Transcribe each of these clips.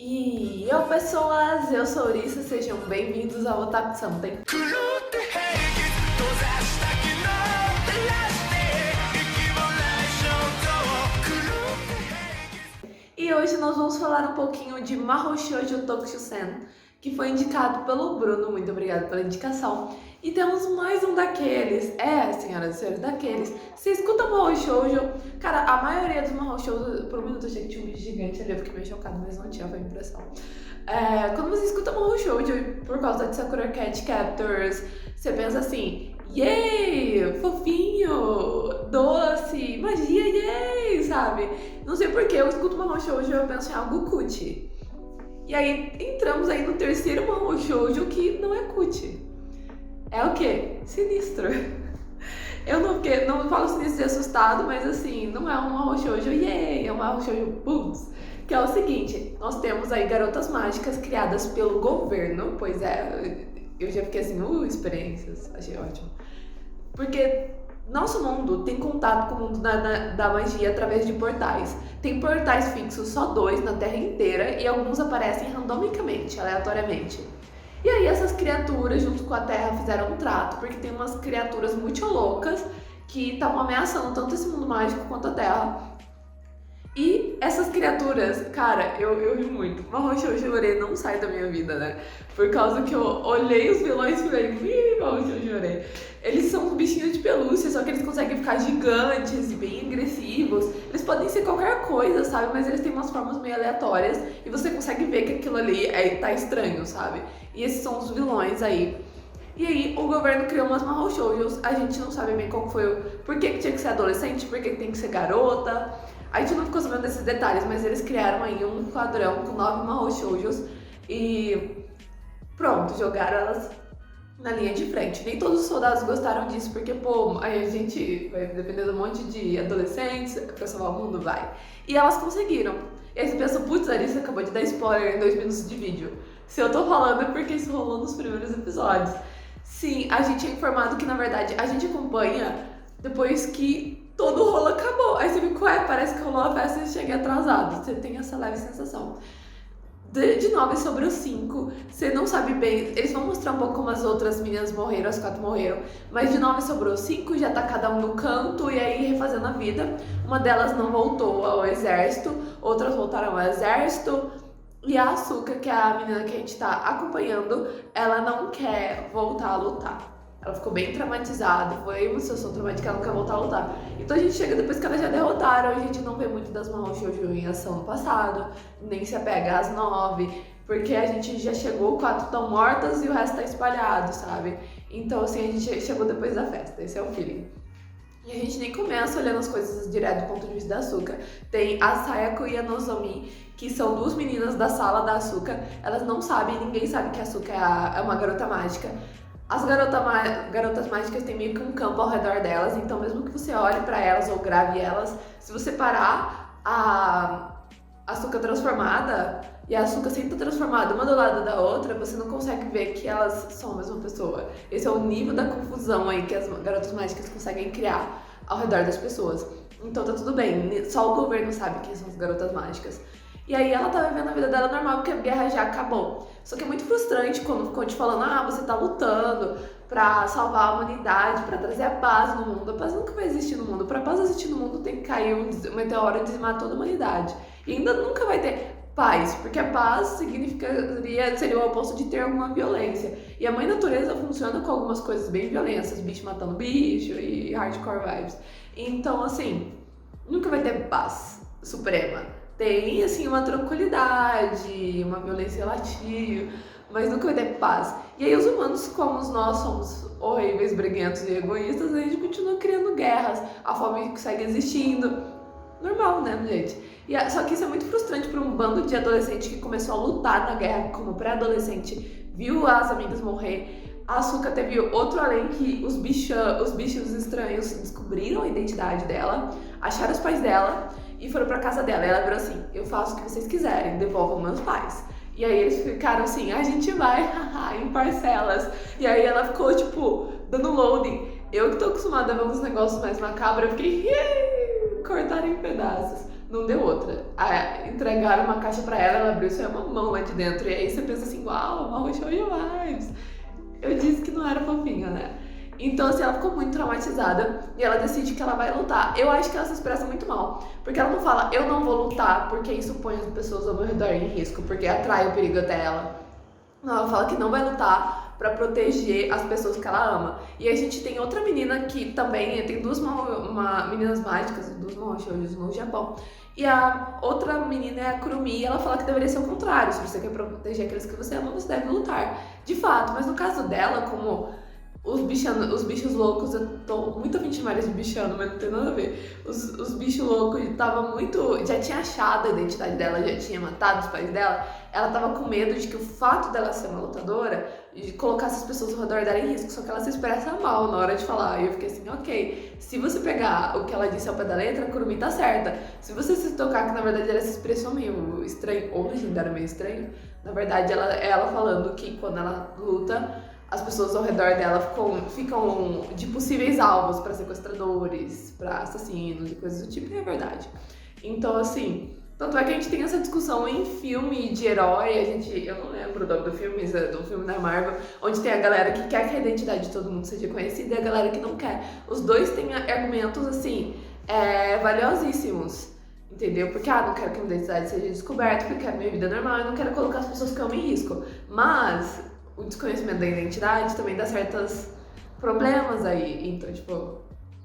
E eu, pessoas, eu sou Urissa, sejam bem-vindos ao Otaku Something. E hoje nós vamos falar um pouquinho de Mahou Shoujo Tokushu-sen, que foi indicado pelo Bruno, muito obrigada pela indicação. E temos mais um daqueles, senhoras e senhores, daqueles. Você escuta Mahou Shoujo, cara, a maioria dos Mahou Shoujo, por um minuto eu achei que tinha um bicho gigante ali, eu fiquei meio chocada, mas não tinha, foi impressão. Quando você escuta Mahou Shoujo, por causa de Sakura Card Captors, você pensa assim, yay, fofinho, doce, magia, yay, sabe? Não sei porquê, eu escuto Mahou Shoujo e eu penso em algo cutie. E aí entramos aí no terceiro Mahou Shoujo que não é cutie. É o quê? Sinistro. Eu não falo sinistro de assustado, mas assim, não é um Mahou Shoujo yay, é um Mahou Shoujo boobs. Que é o seguinte, nós temos aí garotas mágicas criadas pelo governo, pois é, eu já fiquei assim, experiências, achei ótimo. Porque nosso mundo tem contato com o mundo da magia através de portais. Tem portais fixos, só 2 na Terra inteira, e alguns aparecem randomicamente, aleatoriamente. E aí essas criaturas, junto com a Terra, fizeram um trato, porque tem umas criaturas muito loucas que estavam ameaçando tanto esse mundo mágico quanto a Terra. E essas criaturas, cara, eu ri muito. Mahou Shoujo não sai da minha vida, né? Por causa que eu olhei os vilões e falei, Mahou Shoujo. Eles são bichinhos de pelúcia, só que eles conseguem ficar gigantes e bem agressivos. Eles podem ser qualquer coisa, sabe? Mas eles têm umas formas meio aleatórias e você consegue ver que aquilo ali tá estranho, sabe? E esses são os vilões aí. E aí o governo criou umas Mahou Shoujos, a gente não sabe bem qual foi por que tinha que ser adolescente, por que tem que ser garota. A gente não ficou sabendo desses detalhes, mas eles criaram aí um quadrão com 9 Mahou Shoujos e pronto, jogaram elas na linha de frente. Nem todos os soldados gostaram disso, porque, pô, aí a gente vai depender de um monte de adolescentes pra salvar o mundo, vai. E elas conseguiram. E aí você pensa, putz, a Arissa acabou de dar spoiler em 2 minutos de vídeo. Se eu tô falando é porque isso rolou nos primeiros episódios. Sim, a gente é informado que, na verdade, a gente acompanha depois que todo o rolo acabou. Aí você fica, parece que rolou a festa e cheguei atrasado. Você tem essa leve sensação. De 9 sobre os 5, você não sabe bem. Eles vão mostrar um pouco como as outras meninas morreram, as 4 morreram. Mas de 9 sobrou 5, já tá cada um no canto e aí refazendo a vida. Uma delas não voltou ao exército, outras voltaram ao exército. E a Asuka, que é a menina que a gente tá acompanhando, ela não quer voltar a lutar. Ela ficou bem traumatizada, foi uma situação traumática, ela não quer voltar a lutar. Então a gente chega depois que elas já derrotaram, a gente não vê muito das Mahou Shoujo em ação no passado, nem se apega às 9, porque a gente já chegou, 4 estão mortas e o resto tá espalhado, sabe? Então assim, a gente chegou depois da festa, esse é o feeling. E a gente nem começa olhando as coisas direto do ponto de vista da Asuka. Tem a Sayako e a Nozomi, que são 2 meninas da sala da Asuka. Elas não sabem, ninguém sabe que a Asuka é uma garota mágica. As garotas mágicas têm meio que um campo ao redor delas, então mesmo que você olhe pra elas ou grave elas, se você parar a Asuka transformada e a Asuka sempre transformada uma do lado da outra, você não consegue ver que elas são a mesma pessoa. Esse é o nível da confusão aí que as garotas mágicas conseguem criar ao redor das pessoas. Então tá tudo bem, só o governo sabe quem são as garotas mágicas. E aí ela tá vivendo a vida dela normal porque a guerra já acabou. Só que é muito frustrante quando ficam te falando, você tá lutando pra salvar a humanidade, pra trazer a paz no mundo. A paz nunca vai existir no mundo. Pra paz existir no mundo tem que cair um meteoro e dizimar toda a humanidade. E ainda nunca vai ter paz, porque a paz seria o oposto de ter alguma violência. E a mãe natureza funciona com algumas coisas bem violentas, bicho matando bicho e hardcore vibes. Então, assim, nunca vai ter paz suprema. Tem, assim, uma tranquilidade, uma violência relativa, mas nunca vai ter paz. E aí os humanos, como nós somos horríveis, briguentos e egoístas, a gente continua criando guerras, a fome segue existindo. Normal, né, gente? Só que isso é muito frustrante para um bando de adolescente que começou a lutar na guerra como pré-adolescente, viu as amigas morrer. A Asuka teve outro além que os bichos estranhos descobriram a identidade dela, acharam os pais dela e foram pra casa dela. E ela virou assim, eu faço o que vocês quiserem, devolvam meus pais. E aí eles ficaram assim, a gente vai, em parcelas. E aí ela ficou, tipo, dando loading. Eu que tô acostumada a ver uns negócios mais macabros, eu fiquei, cortaram em pedaços. não deu outra. Entregaram uma caixa pra ela, ela abriu e saiu uma mão lá de dentro. E aí você pensa assim, uau, Mahou Shoujo vibes. Eu disse que não era fofinha, né? Então, assim, ela ficou muito traumatizada e ela decide que ela vai lutar. Eu acho que ela se expressa muito mal, porque ela não fala, eu não vou lutar porque isso põe as pessoas ao meu redor em risco, porque atrai o perigo até ela. Não, ela fala que não vai lutar pra proteger as pessoas que ela ama. E a gente tem outra menina que também, tem duas meninas mágicas, duas Mahou Shoujos no Japão. E a outra menina é a Kurumi e ela fala que deveria ser o contrário. Se você quer proteger aqueles que você ama, você deve lutar. De fato, mas no caso dela, como os bichos loucos, eu tô muito afim de chamar eles de bichano, mas não tem nada a ver. Os bichos loucos tava muito. Já tinha achado a identidade dela, já tinha matado os pais dela. Ela tava com medo de que o fato dela ser uma lutadora colocasse as pessoas ao redor dela em risco, só que ela se expressa mal na hora de falar. E eu fiquei assim, ok, se você pegar o que ela disse ao pé da letra, a Kurumi tá certa. Se você se tocar que na verdade ela se expressou meio estranho, ou legendário meio estranho, na verdade ela falando que quando ela luta, as pessoas ao redor dela ficam de possíveis alvos para sequestradores, para assassinos e coisas do tipo, e é verdade. Então, assim, tanto é que a gente tem essa discussão em filme de herói, eu não lembro o nome do filme da Marvel, onde tem a galera que quer que a identidade de todo mundo seja conhecida e a galera que não quer. Os dois têm argumentos, assim, valiosíssimos. Entendeu? Porque, não quero que a minha identidade seja descoberta, porque eu quero minha vida normal, eu não quero colocar as pessoas que eu amo em risco. Mas o desconhecimento da identidade também dá certos problemas aí. Então, tipo,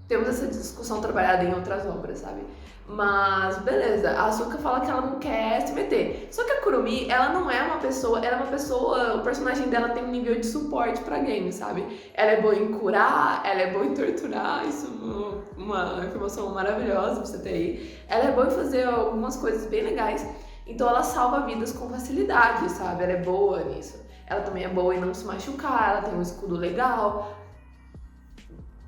temos essa discussão trabalhada em outras obras, sabe? Mas, beleza, a Asuka fala que ela não quer se meter. Só que a Kurumi, ela não é uma pessoa, ela é uma pessoa, o personagem dela tem um nível de suporte pra game, sabe? Ela é boa em curar, ela é boa em torturar, isso é uma informação maravilhosa pra você ter aí. Ela é boa em fazer algumas coisas bem legais, então ela salva vidas com facilidade, sabe? Ela é boa nisso. Ela também é boa em não se machucar, ela tem um escudo legal.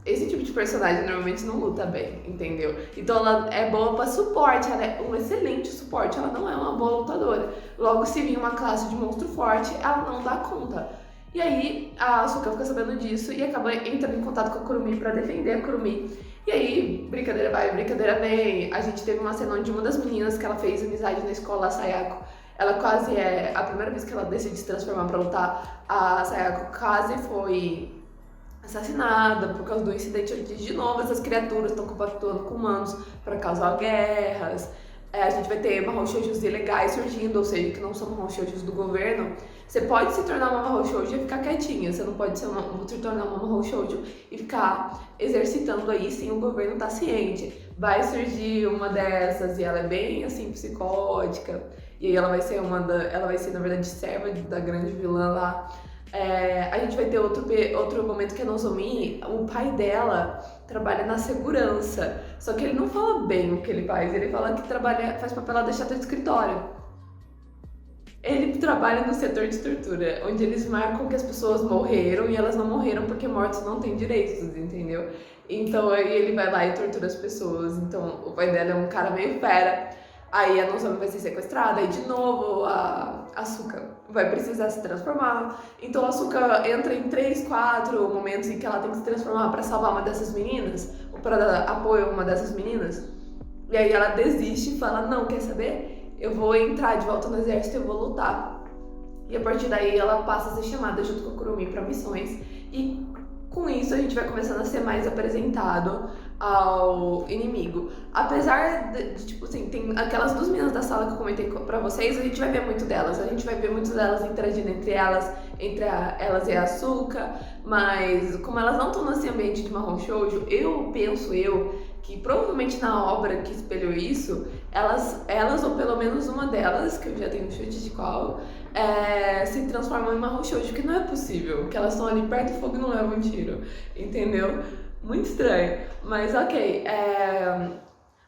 Esse tipo de personagem normalmente não luta bem, entendeu? Então ela é boa pra suporte, ela é um excelente suporte, ela não é uma boa lutadora. Logo, se vir uma classe de monstro forte, ela não dá conta. E aí a Asuka fica sabendo disso e acaba entrando em contato com a Kurumi pra defender a Kurumi. E aí, brincadeira vai, brincadeira vem. A gente teve uma cena onde uma das meninas que ela fez amizade na escola, a Sayako, ela quase a primeira vez que ela decide se transformar pra lutar, a Sayako quase foi assassinada por causa do incidente onde de novo essas criaturas estão compactuando com humanos para causar guerras. A gente vai ter Mahou Shoujos ilegais surgindo, ou seja, que não são Mahou Shoujos do governo. Você pode se tornar uma Mahou Shoujo e ficar quietinha, você não pode se tornar uma Mahou Shoujo e ficar exercitando aí sem o governo estar ciente. Vai surgir uma dessas e ela é bem assim psicótica, e aí ela vai ser na verdade serva da grande vilã lá. A gente vai ter outro momento que a Nozomi, o pai dela trabalha na segurança, só que ele não fala bem o que ele faz, ele fala que faz papelada chata de escritório. Ele trabalha no setor de tortura, onde eles marcam que as pessoas morreram e elas não morreram porque mortos não têm direitos, entendeu? Então aí ele vai lá e tortura as pessoas, então o pai dela é um cara meio fera. Aí a Nozomi vai ser sequestrada, aí de novo a Asuka vai precisar se transformar. Então a Asuka entra em 3, 4 momentos em que ela tem que se transformar pra salvar uma dessas meninas, ou pra dar apoio a uma dessas meninas. E aí ela desiste e fala, não, quer saber? Eu vou entrar de volta no exército e eu vou lutar. E a partir daí ela passa a ser chamada junto com a Kurumi pra missões. E com isso a gente vai começando a ser mais apresentado ao inimigo. Apesar de tipo assim, tem aquelas duas meninas da sala que eu comentei pra vocês, a gente vai ver muito delas. A gente vai ver muito delas interagindo entre elas, elas e a Asuka, mas como elas não estão nesse ambiente de Mahou Shoujo, eu penso que provavelmente na obra que espelhou isso, elas ou pelo menos uma delas, que eu já tenho um chute de qual, se transformam em Mahou Shoujo, que não é possível, que elas estão ali perto do fogo e não levam um tiro, entendeu? Muito estranho, mas ok.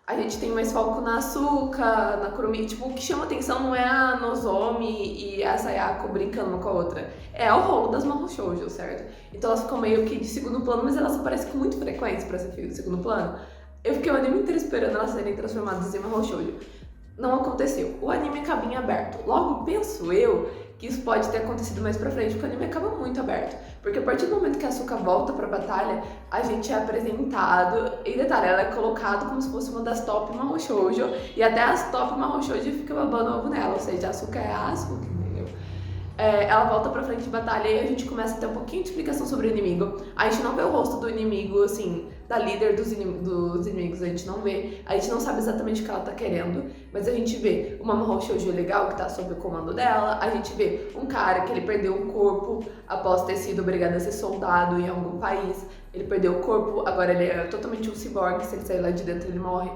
A gente tem mais foco na Asuka, na Kurumi. Tipo, o que chama atenção não é a Nozomi e a Sayako brincando uma com a outra. É o rolo das Mahou Shoujo, certo? Então elas ficam meio que de segundo plano, mas elas aparecem com muito frequência pra ser de segundo plano. Eu fiquei o anime inteiro esperando elas serem transformadas em Mahou Shoujo. Não aconteceu. O anime acaba em aberto. Logo, penso eu que isso pode ter acontecido mais pra frente, porque o anime acaba muito aberto. Porque a partir do momento que a Asuka volta pra batalha, a gente é apresentado, e detalhe, ela é colocada como se fosse uma das top Mahou Shoujo, e até as top Mahou Shoujo ficam babando ovo nela, ou seja, a Asuka é a Asuka, entendeu? Ela volta pra frente de batalha e a gente começa a ter um pouquinho de explicação sobre o inimigo. A gente não vê o rosto do inimigo, assim, da líder dos inimigos, a gente não vê. A gente não sabe exatamente o que ela tá querendo, mas a gente vê uma Mahou Shoujo legal que tá sob o comando dela. A gente vê um cara que ele perdeu o corpo após ter sido obrigado a ser soldado em algum país. Ele perdeu o corpo, agora ele é totalmente um ciborgue, se ele sair lá de dentro ele morre.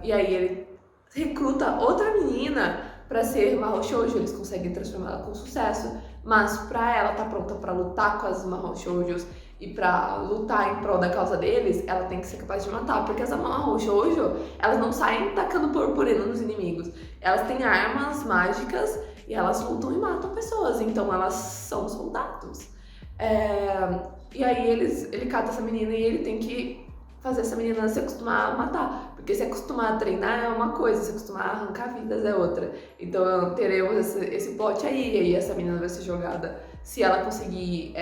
E aí ele recruta outra menina pra ser Mahou Shoujo, eles conseguem transformá-la com sucesso, mas pra ela estar pronta pra lutar com as Mahou Shoujos e pra lutar em prol da causa deles, ela tem que ser capaz de matar, porque as Mahou Shoujo, elas não saem tacando purpurina nos inimigos, elas têm armas mágicas e elas lutam e matam pessoas, então elas são soldados. E aí ele cata essa menina e ele tem que fazer essa menina se acostumar a matar. Porque se acostumar a treinar é uma coisa, se acostumar a arrancar vidas é outra. Então teremos esse plot aí, e aí essa menina vai ser jogada. Se ela conseguir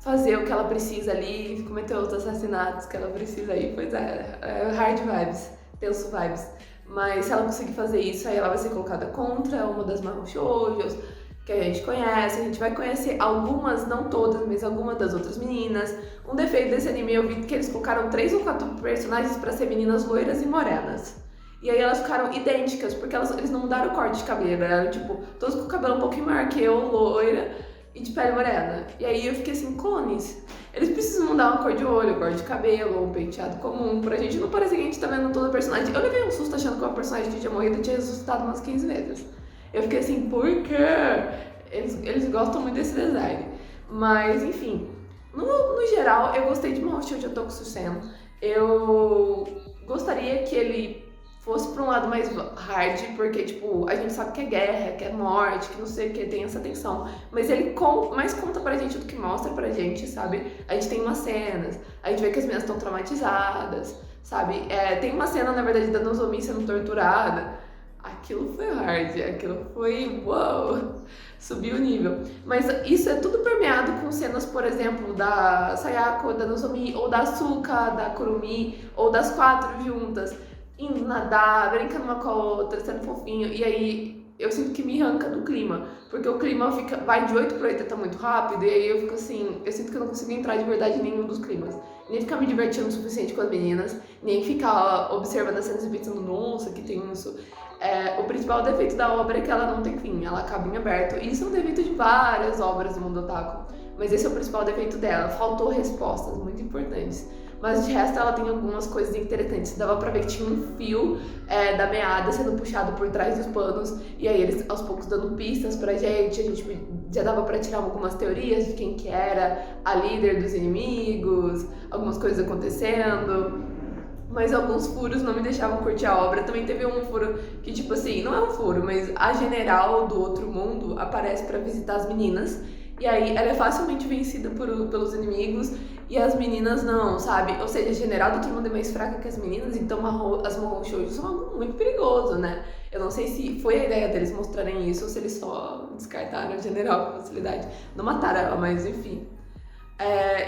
fazer o que ela precisa ali e cometer outros assassinatos que ela precisa aí, pois hard vibes, tenso vibes. Mas se ela conseguir fazer isso, aí ela vai ser colocada contra uma das Mahou Shoujos que a gente conhece, a gente vai conhecer algumas, não todas, mas algumas das outras meninas. Um defeito desse anime eu vi que eles colocaram 3 ou 4 personagens pra ser meninas loiras e morenas. E aí elas ficaram idênticas, porque eles não mudaram o corte de cabelo, eram tipo, todos com o cabelo um pouquinho maior que eu, loira e de pele morena. E aí eu fiquei assim, clones. Eles precisam mudar uma cor de olho, cor de cabelo, ou um penteado comum, pra gente não parecer que a gente tá vendo toda a personagem. Eu levei um susto achando que uma personagem que tinha morrido tinha ressuscitado umas 15 vezes. Eu fiquei assim, por quê? Eles gostam muito desse design. Mas, enfim, no geral, eu gostei de Mahou Shoujo Tokusatsu. Eu gostaria que ele fosse pra um lado mais hard, porque, tipo, a gente sabe que é guerra, que é morte, que não sei o que, tem essa tensão. Mas ele mais conta pra gente do que mostra pra gente, sabe? A gente tem umas cenas, a gente vê que as meninas estão traumatizadas, sabe? Tem uma cena, na verdade, da Nozomi sendo torturada. Aquilo foi hard, aquilo foi uau, subiu o nível. Mas isso é tudo permeado com cenas, por exemplo, da Sayako, da Nozomi, ou da Asuka, da Kurumi, ou das 4 juntas, indo nadar, brincando uma com a outra, sendo fofinho. E aí eu sinto que me arranca do clima, porque o clima vai de 8 para 80 muito rápido, e aí eu fico assim, eu sinto que eu não consigo entrar de verdade em nenhum dos climas. Nem ficar me divertindo o suficiente com as meninas, nem ficar observando as cenas e pensando, nossa, que tem isso. O principal defeito da obra é que ela não tem fim, ela acaba em aberto. E isso é um defeito de várias obras do mundo otaku, mas esse é o principal defeito dela. Faltou respostas muito importantes. Mas de resto ela tem algumas coisas interessantes. Dava pra ver que tinha um fio da meada sendo puxado por trás dos panos, e aí eles aos poucos dando pistas pra gente. A gente já dava pra tirar algumas teorias de quem que era a líder dos inimigos, algumas coisas acontecendo. Mas alguns furos não me deixavam curtir a obra. Também teve um furo que, tipo assim, não é um furo, mas a general do outro mundo aparece pra visitar as meninas. E aí ela é facilmente vencida pelos inimigos e as meninas não, sabe? Ou seja, a general do outro mundo é mais fraca que as meninas, então as Mahou Shoujo são algo muito perigoso, né? Eu não sei se foi a ideia deles mostrarem isso ou se eles só descartaram a general com facilidade. Não mataram ela, mas enfim.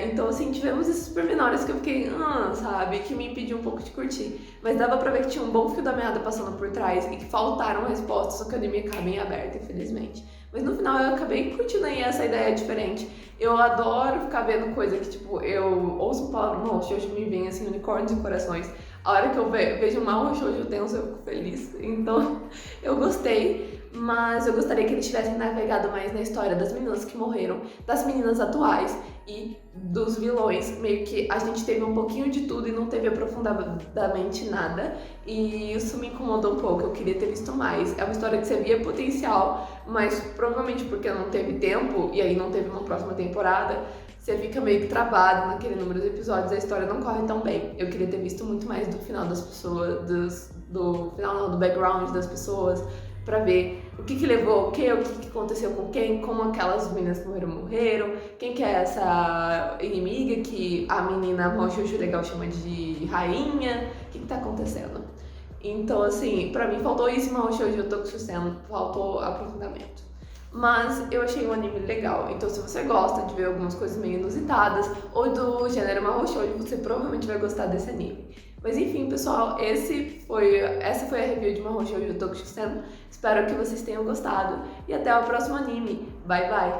Então, assim, tivemos esses pormenores que eu fiquei, sabe, que me impediu um pouco de curtir. Mas dava pra ver que tinha um bom fio da meada passando por trás e que faltaram respostas, só que o anime acaba em aberto, infelizmente. Mas no final eu acabei curtindo aí essa ideia diferente. Eu adoro ficar vendo coisa que, tipo, eu ouço palavra Mahou Shoujo me vem assim, unicórnios e corações. A hora que eu vejo um Mahou Shoujo tenso, eu fico feliz. Então, eu gostei. Mas eu gostaria que eles tivessem navegado mais na história das meninas que morreram, das meninas atuais e dos vilões. Meio que a gente teve um pouquinho de tudo e não teve aprofundadamente nada. E isso me incomodou um pouco, eu queria ter visto mais. É uma história que você via potencial, mas provavelmente porque não teve tempo e aí não teve uma próxima temporada, você fica meio que travado naquele número de episódios, a história não corre tão bem. Eu queria ter visto muito mais do final das pessoas, do background das pessoas, pra ver o que levou o que aconteceu com quem, como aquelas meninas que morreram, quem que é essa inimiga que a menina Mahou Shoujo legal chama de rainha, o que tá acontecendo. Então, assim, pra mim faltou isso em Mahou Shoujo Tokushusen, faltou aprofundamento. Mas eu achei um anime legal, então se você gosta de ver algumas coisas meio inusitadas ou do gênero Mahou Shoujo, você provavelmente vai gostar desse anime. Mas enfim, pessoal, essa foi a review de Mahou Shoujo Tokushusen. Espero que vocês tenham gostado e até o próximo anime. Bye, bye!